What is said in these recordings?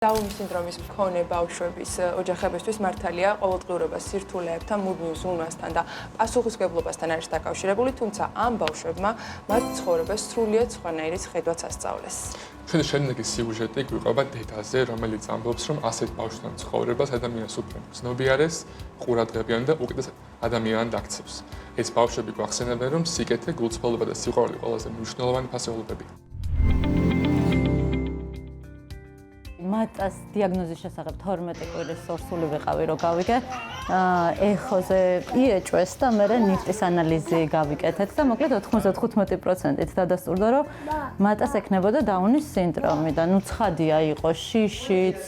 დაუნის სინდრომის მქონე ბავშვების ოჯახებისთვის მართალია ყოველდღიურობა სირთულეებთან, მუდმივ ზრუნვასთან და პასუხისმგებლობასთან არის დაკავშირებული, თუმცა ამ ბავშვებმა მათ ცხოვრებას სრულიად სხვანაირი ხედვაც ასწავლეს. ჩვენი შემდეგი სიუჟეტი გვიყვება დედაზე, რომელიც ამბობს, რომ ასეთ ბავშვთან ცხოვრებას ადამიანს უფრო გრძნობიარეს, ყურადღებიან და უკეთეს ადამიანად აქცევს. ეს ბავშვები გვახსენებენ, რომ სიკეთე, გულწრფელობა და სიყვარული ყველაზე მნიშვნელოვანი ფასეულობებია. მატას დიაგნოზის შესახებ 12 კვირის ორსული ვიყავი, რომ გავიგე. ეხოზე იეჭვეს და მე ნიფტის ანალიზი გავიკეთეთ და მოკლედ 95%-ით დადასტურდა, რომ მატას ექნებოდა დაუნის სინდრომი და ნუ ცხადია იყო შიშიც,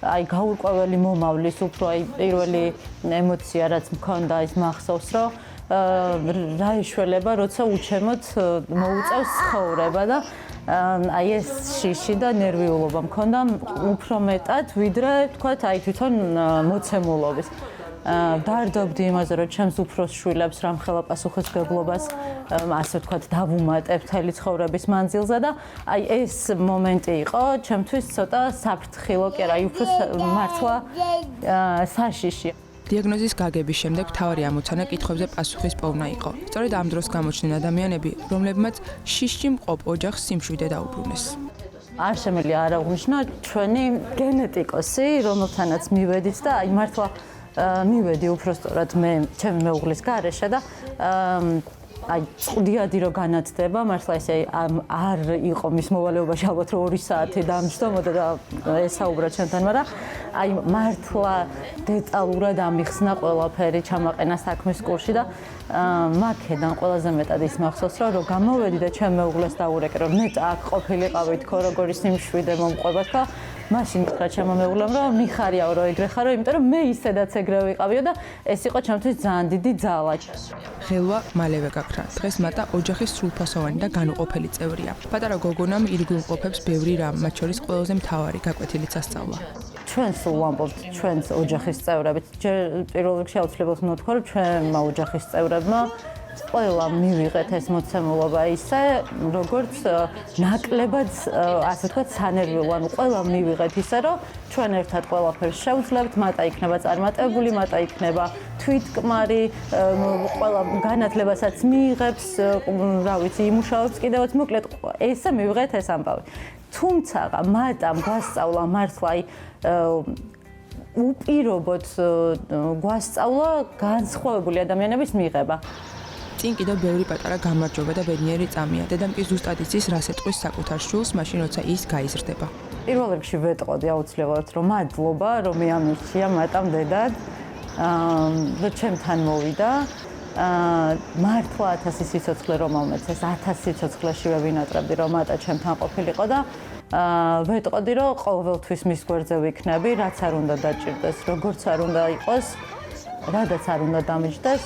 აი გაურკვეველი მომავლის უფრო აი პირველი ემოცია რაც მქონდა ის მახსოვს, რომ რა იშველება, როცა უჩემოდ მოუწევს ცხოვრება და აი ეს შიში და ნერვიულობა მქონდა უფრო მეტად, ვიდრე თქვათ აი თვითონ მოცემულობის. დარდობდი იმაზე, რომ ჩემს უფროს შვილებს რამხელა პასუხისმგებლობას ასე ვთქვათ დავუმატებ მთელი ცხოვრების მანძილზე და აი ეს მომენტი იყო ჩემთვის ცოტა საფრთხილო, კი არა, აი უფრო მართლა საშიში. დიაგნოზის გაგების შემდეგ მთავარი ამოცანა კითხვებზე პასუხის პოვნა იყო. სწორედ ამ დროს გამოჩნდნენ ადამიანები, რომლებმაც შიშში მყოფ ოჯახს სიმშვიდე დაუბრუნეს. არ შემიძლია არ აღვნიშნო ჩვენი გენეტიკოსი, რომელთანაც მივედით და აი მართლა მივედი უბრალოდ მე ჩემი მეუღლის გარეშე და აი წვდიადი რომ განათდება, მართლა ესე არ იყო მის მოვალეობაში ალბათ რომ 2 საათი დამჯდომოდა და ესაუბრა ჩემთან, მაგრამ აი მართლა დეტალურად ამიხსნა ყველაფერი, ჩამაყენა საქმის კურსში და მაქედან ყველაზე მეტად ის მახსოვს, რომ გამოვედი და ჩემ მეუღლეს დაურეკე, რომ ნეტა აქ ყოფილიყავი თქო როგორი სიმშვიდე მომყვება და მაშინ თქვა ჩემო მეუღლემ, რომ მიხარიაო რომ ეგრე ხარო, იმიტომ რომ მე ისედაც ეგრე ვიყავიო და ეს იყო ჩემთვის ძალიან დიდი ძალა. ხელვა მალევე გაქრა. დღეს მატა ოჯახის სრულფასოვანი და განუყოფელი წევრია. პატარა გოგონამ ირგვლივმყოფებს ბევრი რამ, მათ შორის ყველაზე მთავარი გაკვეთილიც ასწავლა. ჩვენ სულ ვამბობთ ჩვენს ოჯახის წევრებით. პირველ რიგში აუცილებლად უნდა ვთქვა, რომ ჩვენმა ოჯახის წევრებმა ყველა მივიღეთ ეს მოცემულობა ისე, როგორც ნაკლებად, ასე ვთქვათ, სანერვიულო, ანუ ყველა მივიღეთ ისე, რომ ჩვენ ერთად ყველაფერს შევძლებთ, მატა იქნება წარმატებული, მატა იქნება თვითკმარი, ყველა განათლებასაც მიიღებს, რა ვიცი, იმუშავებს კიდევაც, მოკლედ ესე მივიღეთ ეს ამბავი. თუმცა მატამ გვასწავლა მართლა უპირობოდ გვასწავლა განსხვავებული ადამიანების მიღება. წინ კიდევ ბევრი პატარა გამარჯვება და ბედნიერი წამია. დედამ კი ზუსტად იცის, რას ეტყვის საკუთარ შვილს, მაშინ როცა ის გაიზრდება. პირველ რიგში ვეტყოდი აუცილებლად, რომ მადლობა, რომ მე ამირჩია მატამ დედად, რომ ჩემთან მოვიდა. მართლა 1000 სიცოცხლე რომ მომეცეს, 1000 სიცოცხლეში ვინატრებდი, რომ მატა ჩემთან ყოფილიყო და ვეტყოდი, რომ ყოველთვის მის გვერდზე ვიქნები, რაც არ უნდა დაჭირდეს, როგორც არ უნდა იყოს, რადაც არ უნდა დამიჯდეს,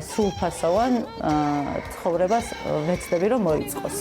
სრულფასოვან ცხოვრებას ვეცდები, რომ მოიწყოს.